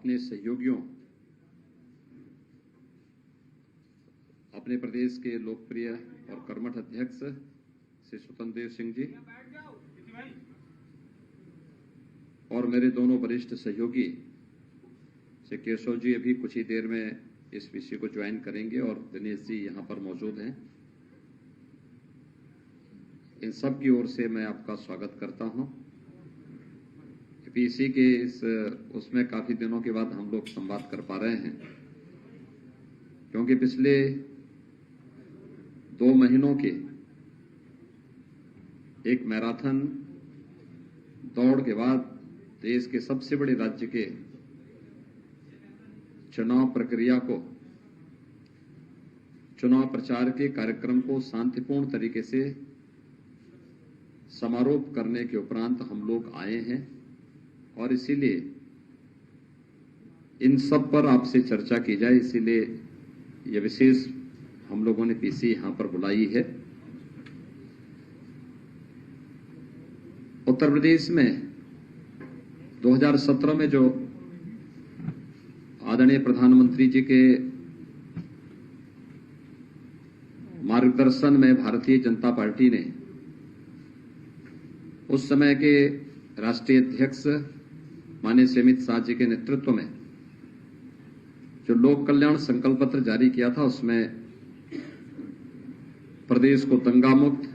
अपने सहयोगियों, अपने प्रदेश के लोकप्रिय और कर्मठ अध्यक्ष श्री स्वतंत्र देव सिंह जी और मेरे दोनों वरिष्ठ सहयोगी श्री केशव जी अभी कुछ ही देर में इस विषय को ज्वाइन करेंगे और दिनेश जी यहां पर मौजूद हैं। इन सब की ओर से मैं आपका स्वागत करता हूं। पीसी के इस उसमें काफी दिनों के बाद हम लोग संवाद कर पा रहे हैं, क्योंकि पिछले 2 महीनों के एक मैराथन दौड़ के बाद देश के सबसे बड़े राज्य के चुनाव प्रक्रिया को, चुनाव प्रचार के कार्यक्रम को शांतिपूर्ण तरीके से समारोह करने के उपरांत हम लोग आए हैं और इसीलिए इन सब पर आपसे चर्चा की जाए, इसीलिए यह विशेष हम लोगों ने पीसी यहां पर बुलाई है। उत्तर प्रदेश में 2017 में जो आदरणीय प्रधानमंत्री जी के मार्गदर्शन में भारतीय जनता पार्टी ने उस समय के राष्ट्रीय अध्यक्ष माननीय श्री अमित शाह जी के नेतृत्व में जो लोक कल्याण संकल्प पत्र जारी किया था, उसमें प्रदेश को दंगा मुक्त,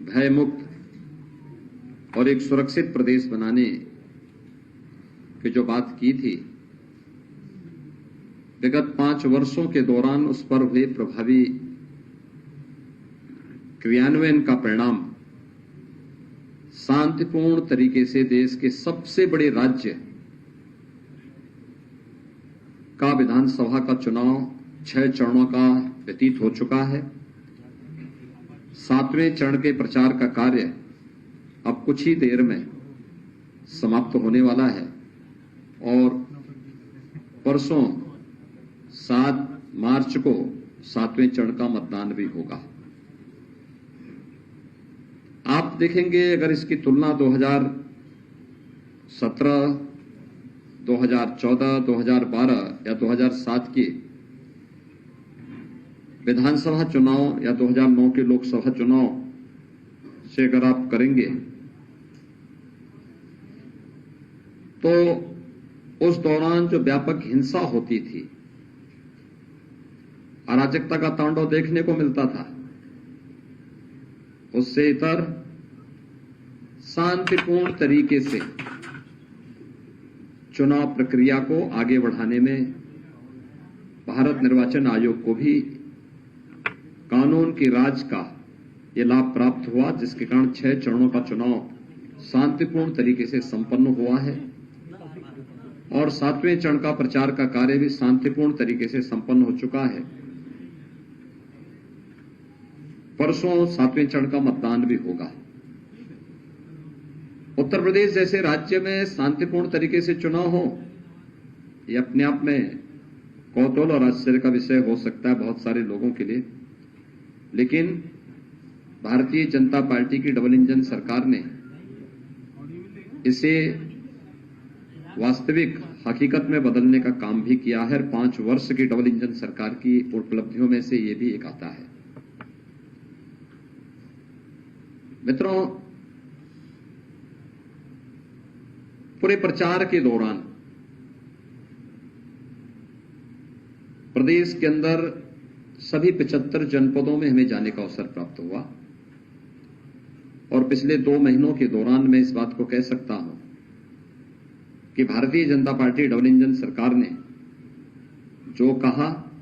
भय मुक्त और एक सुरक्षित प्रदेश बनाने की जो बात की थी, विगत 5 वर्षों के दौरान उस पर हुए प्रभावी क्रियान्वयन का परिणाम शांतिपूर्ण तरीके से देश के सबसे बड़े राज्य का विधानसभा का चुनाव 6 चरणों का व्यतीत हो चुका है। 7वें चरण के प्रचार का कार्य अब कुछ ही देर में समाप्त होने वाला है और परसों 7 मार्च को 7वें चरण का मतदान भी होगा। आप देखेंगे, अगर इसकी तुलना 2017, 2014, 2012 या 2007 के विधानसभा चुनाव या 2009 के लोकसभा चुनाव से अगर आप करेंगे तो उस दौरान जो व्यापक हिंसा होती थी, अराजकता का तांडव देखने को मिलता था, उससे इतर शांतिपूर्ण तरीके से चुनाव प्रक्रिया को आगे बढ़ाने में भारत निर्वाचन आयोग को भी कानून की राज का ये लाभ प्राप्त हुआ, जिसके कारण 6 चरणों का चुनाव शांतिपूर्ण तरीके से संपन्न हुआ है और 7वें चरण का प्रचार का कार्य भी शांतिपूर्ण तरीके से संपन्न हो चुका है। परसों 7वें चरण का मतदान भी होगा। उत्तर प्रदेश जैसे राज्य में शांतिपूर्ण तरीके से चुनाव हो, यह अपने आप में कौतूहल और आश्चर्य का विषय हो सकता है बहुत सारे लोगों के लिए, लेकिन भारतीय जनता पार्टी की डबल इंजन सरकार ने इसे वास्तविक हकीकत में बदलने का काम भी किया है। 5 वर्ष की डबल इंजन सरकार की उपलब्धियों में से यह भी एक आता है। मित्रों, पूरे प्रचार के दौरान प्रदेश के अंदर सभी 75 जनपदों में हमें जाने का अवसर प्राप्त हुआ और पिछले 2 महीनों के दौरान मैं इस बात को कह सकता हूं कि Bharatiya Janata party double engine सरकार ने जो कहा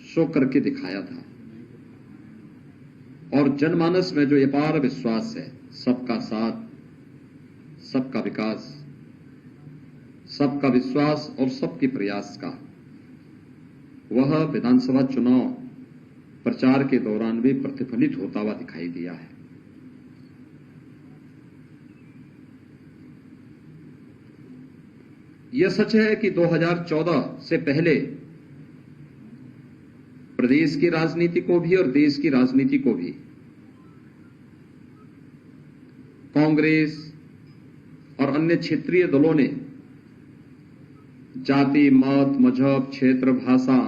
सो करके दिखाया था और जनमानस में जो अपार विश्वास है, सबका साथ, सबका विकास, सबका विश्वास और सबके प्रयास का, वह विधानसभा चुनाव प्रचार के दौरान भी प्रतिफलित होता हुआ दिखाई दिया है। यह सच है कि 2014 से पहले प्रदेश की राजनीति को भी और देश की राजनीति को भी कांग्रेस और अन्य क्षेत्रीय दलों ने जाति, मत, मजहब, क्षेत्र, भाषा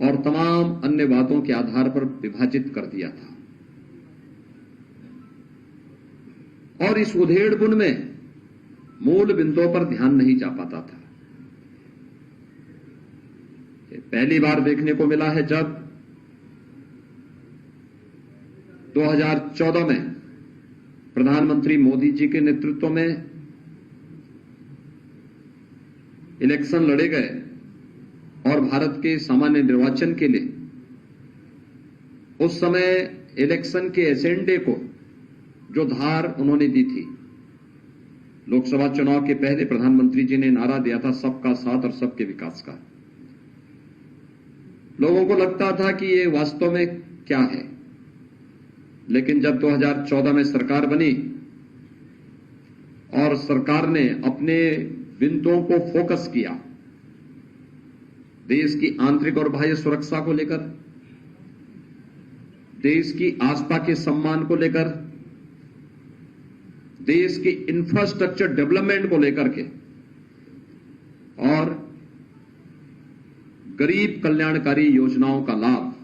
और तमाम अन्य बातों के आधार पर विभाजित कर दिया था। और इस उधेड़बुन में मूल बिंदुओं पर ध्यान नहीं जा पाता था। ये पहली बार देखने को मिला है जब 2014 में प्रधानमंत्री मोदी जी के नेतृत्व में इलेक्शन लड़े गए और भारत के सामान्य निर्वाचन के लिए उस समय इलेक्शन के एजेंडे को जो धार उन्होंने दी थी, लोकसभा चुनाव के पहले प्रधानमंत्री जी ने नारा दिया था सबका साथ और सबके विकास का। लोगों को लगता था कि ये वास्तव में क्या है, लेकिन जब 2014 में सरकार बनी और सरकार ने अपने बिंदुओं को फोकस किया, देश की आंतरिक और बाह्य सुरक्षा को लेकर, देश की आस्था के सम्मान को लेकर, देश की इंफ्रास्ट्रक्चर डेवलपमेंट को लेकर के और गरीब कल्याणकारी योजनाओं का लाभ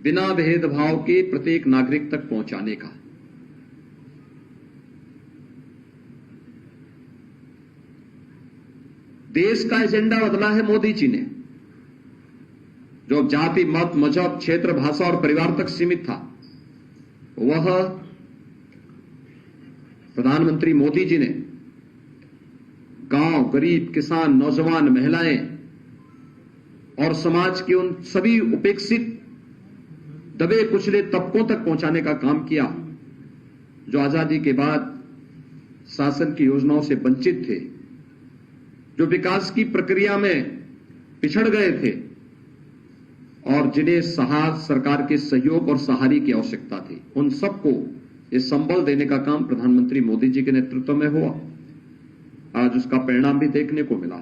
बिना भेदभाव के प्रत्येक नागरिक तक पहुंचाने का। देश का एजेंडा बदला है मोदी जी ने। जो जाति, मत, मजहब, क्षेत्र, भाषा और परिवार तक सीमित था, वह प्रधानमंत्री मोदी जी ने गांव, गरीब, किसान, नौजवान, महिलाएं और समाज के उन सभी उपेक्षित, दबे कुचले तबकों तक पहुंचाने का काम किया जो आजादी के बाद शासन की योजनाओं से वंचित थे, जो विकास की प्रक्रिया में पिछड़ गए थे और जिन्हें सरकार के सहयोग और सहारे की आवश्यकता थी। उन सबको ये संबल देने का काम प्रधानमंत्री मोदी जी के नेतृत्व में हुआ। आज उसका परिणाम भी देखने को मिला।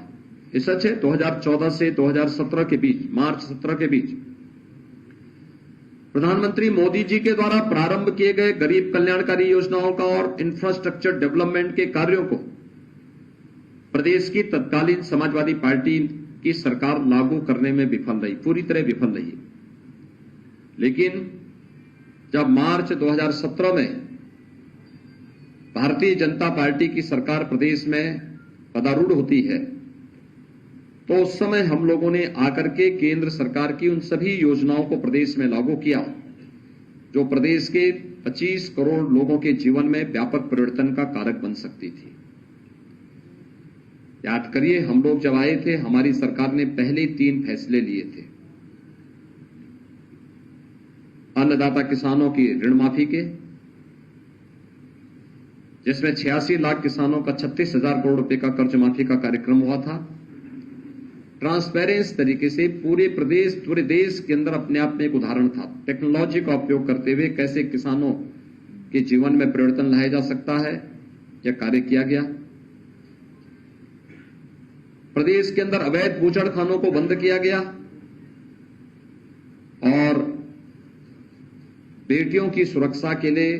ये सच है, 2014 से 2017 के बीच, मार्च 17 के बीच प्रधानमंत्री मोदी जी के द्वारा प्रारंभ किए गए गरीब कल्याणकारी योजनाओं का और इंफ्रास्ट्रक्चर डेवलपमेंट के कार्यों को प्रदेश की तत्कालीन समाजवादी पार्टी की सरकार लागू करने में विफल रही, पूरी तरह विफल रही। लेकिन जब मार्च 2017 में भारतीय जनता पार्टी की सरकार प्रदेश में पदारूढ़ होती है, तो उस समय हम लोगों ने आकर के केंद्र सरकार की उन सभी योजनाओं को प्रदेश में लागू किया जो प्रदेश के 25 करोड़ लोगों के जीवन में व्यापक परिवर्तन का कारक बन सकती थी। याद करिए, हम लोग जब आए थे, हमारी सरकार ने पहले 3 फैसले लिए थे। अन्नदाता किसानों की ऋण माफी के, जिसमें 86 लाख किसानों का 36,000 करोड़ रुपए का कर्ज माफी का कार्यक्रम हुआ था। ट्रांसपेरेंस तरीके से पूरे देश के अंदर अपने आप में एक उदाहरण था। टेक्नोलॉजी का उपयोग करते हुए कैसे किसानों के जीवन में परिवर्तन लाया जा सकता है, यह कार्य किया गया। प्रदेश के अंदर अवैध बूचड़खानों को बंद किया गया और बेटियों की सुरक्षा के लिए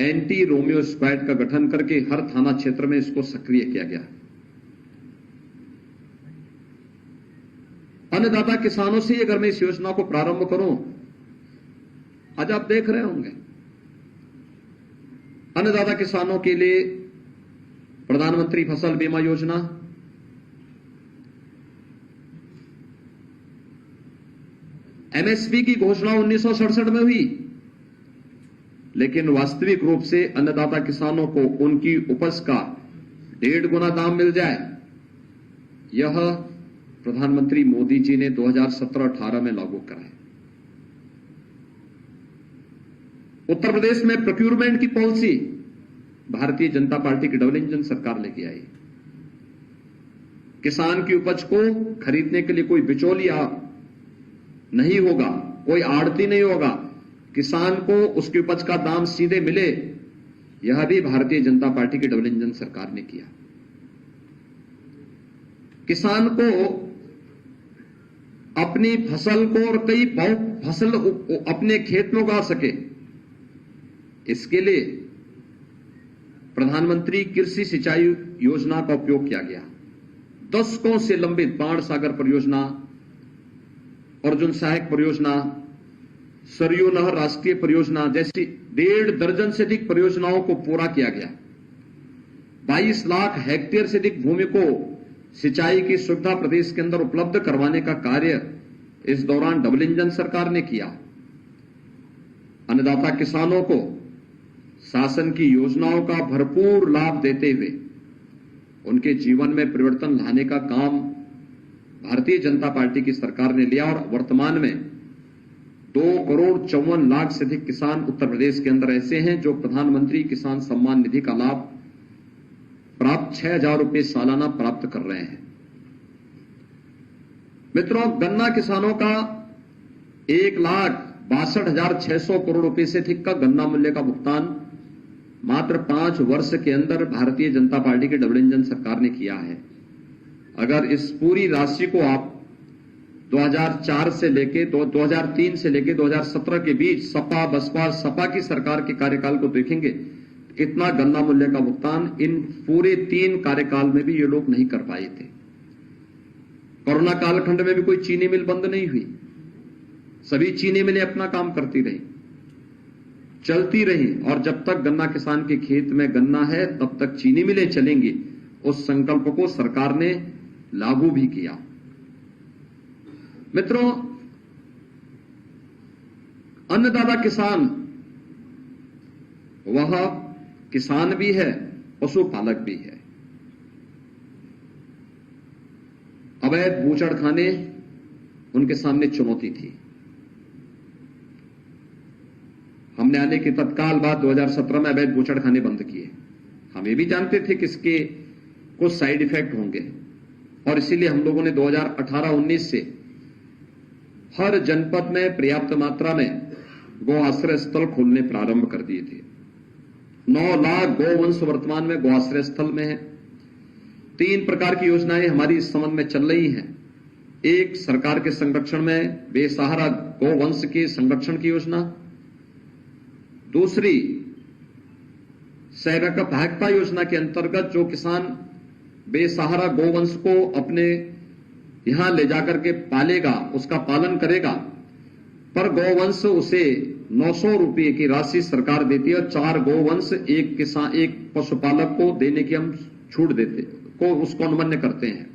एंटी रोमियो स्क्वाड का गठन करके हर थाना क्षेत्र में इसको सक्रिय किया गया। अन्नदाता किसानों से अगर मैं इस योजना को प्रारंभ करूं, आज आप देख रहे होंगे अन्नदाता किसानों के लिए प्रधानमंत्री फसल बीमा योजना, एमएसपी की घोषणा 1967 में हुई, लेकिन वास्तविक रूप से अन्नदाता किसानों को उनकी उपज का 1.5 गुना दाम मिल जाए, यह प्रधानमंत्री मोदी जी ने 2017-18 में लागू कराया। उत्तर प्रदेश में प्रोक्यूरमेंट की पॉलिसी भारतीय जनता पार्टी की डबल इंजन सरकार लेके आई। किसान की उपज को खरीदने के लिए कोई बिचौलिया नहीं होगा, कोई आड़ती नहीं होगा, किसान को उसकी उपज का दाम सीधे मिले, यह भी भारतीय जनता पार्टी की डबल इंजन सरकार ने किया। किसान को अपनी फसल को और कई फसल अपने खेत में उगा सके, इसके लिए प्रधानमंत्री कृषि सिंचाई योजना का उपयोग किया गया। दशकों से लंबित बाण सागर परियोजना, अर्जुन सहायक परियोजना, सरयू नहर राष्ट्रीय परियोजना जैसी 1.5 दर्जन से अधिक परियोजनाओं को पूरा किया गया। 22 लाख हेक्टेयर से अधिक भूमि को सिंचाई की सुविधा प्रदेश के अंदर उपलब्ध करवाने का कार्य इस दौरान डबल इंजन सरकार ने किया। अन्नदाता किसानों को शासन की योजनाओं का भरपूर लाभ देते हुए उनके जीवन में परिवर्तन लाने का काम भारतीय जनता पार्टी की सरकार ने लिया और वर्तमान में 2,54,00,000 से अधिक किसान उत्तर प्रदेश के अंदर ऐसे हैं जो प्रधानमंत्री किसान सम्मान निधि का लाभ प्राप्त 6,000 रुपये सालाना प्राप्त कर रहे हैं। मित्रों, गन्ना किसानों का 1,62,600 करोड़ रुपए से अधिक का गन्ना मूल्य का भुगतान मात्र 5 वर्ष के अंदर भारतीय जनता पार्टी की डबल इंजन सरकार ने किया है। अगर इस पूरी राशि को आप 2004 से लेके 2003 से लेके 2017 के बीच सपा बसपा सपा की सरकार के कार्यकाल को देखेंगे, इतना गन्ना मूल्य का भुगतान इन पूरे 3 कार्यकाल में भी ये लोग नहीं कर पाए थे। कोरोना कालखंड में भी कोई चीनी मिल बंद नहीं हुई, सभी चीनी मिलें अपना काम करती रही, चलती रही, और जब तक गन्ना किसान के खेत में गन्ना है तब तक चीनी मिलें चलेंगी। उस संकल्प को सरकार ने लागू भी किया। मित्रों, अन्नदाता किसान वह किसान भी है, पशुपालक भी है। अवैध बूचड़खाने उनके सामने चुनौती थी। हमने आने के तत्काल बाद 2017 में अवैध बूचड़खाने बंद किए। हम ये भी जानते थे कि इसके कुछ साइड इफेक्ट होंगे और इसीलिए हम लोगों ने 2018-19 से हर जनपद में पर्याप्त मात्रा में गौ आश्रय स्थल खोलने प्रारंभ कर दिए थे। 9 लाख गौवंश वर्तमान में गौ आश्रय स्थल में है। 3 प्रकार की योजनाएं हमारी इस संबंध में चल रही हैं। एक, सरकार के संरक्षण में बेसहारा गौवंश के संरक्षण की योजना। दूसरी, सहरका भागपा योजना के अंतर्गत जो किसान बेसहारा गौवंश को अपने यहां ले जाकर के पालेगा, उसका पालन करेगा, पर गौवंश उसे 900 रुपये की राशि सरकार देती है और 4 गौवंश एक पशुपालक को देने की हम छूट देते को उसको अनुमन्य करते हैं।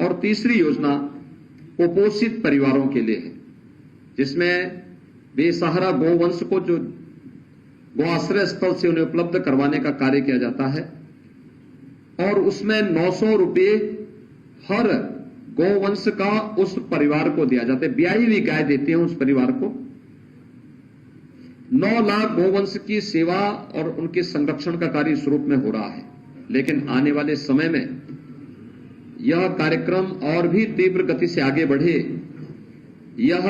और तीसरी योजना कुपोषित परिवारों के लिए है, जिसमें बेसहारा गौवंश को जो गौ आश्रय स्थल से उन्हें उपलब्ध करवाने का कार्य किया जाता है और उसमें 900 रुपये हर गौवंश का उस परिवार को दिया जाता है। ब्याई हुई गाय देते हैं उस परिवार को। 9 लाख गौवंश की सेवा और उनके संरक्षण का कार्य इस रूप में हो रहा है। लेकिन आने वाले समय में यह कार्यक्रम और भी तीव्र गति से आगे बढ़े, यह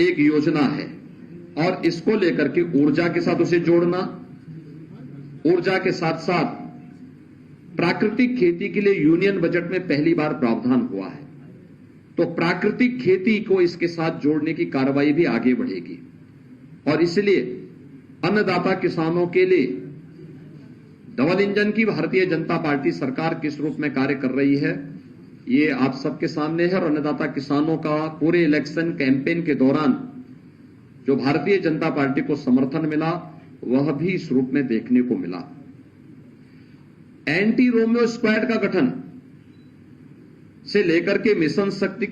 एक योजना है और इसको लेकर के ऊर्जा के साथ उसे जोड़ना, ऊर्जा के साथ साथ प्राकृतिक खेती के लिए यूनियन बजट में पहली बार प्रावधान हुआ है, तो प्राकृतिक खेती को इसके साथ जोड़ने की कार्रवाई भी आगे बढ़ेगी। और इसलिए अन्नदाता किसानों के लिए डबल इंजन की भारतीय जनता पार्टी सरकार किस रूप में कार्य कर रही है, ये आप सबके सामने है। और अन्नदाता किसानों का पूरे इलेक्शन कैंपेन के दौरान जो भारतीय जनता पार्टी को समर्थन मिला, वह भी इस रूप में देखने को मिला। एंटी रोमियो स्क्वाड का गठन से लेकर के मिशन शक्ति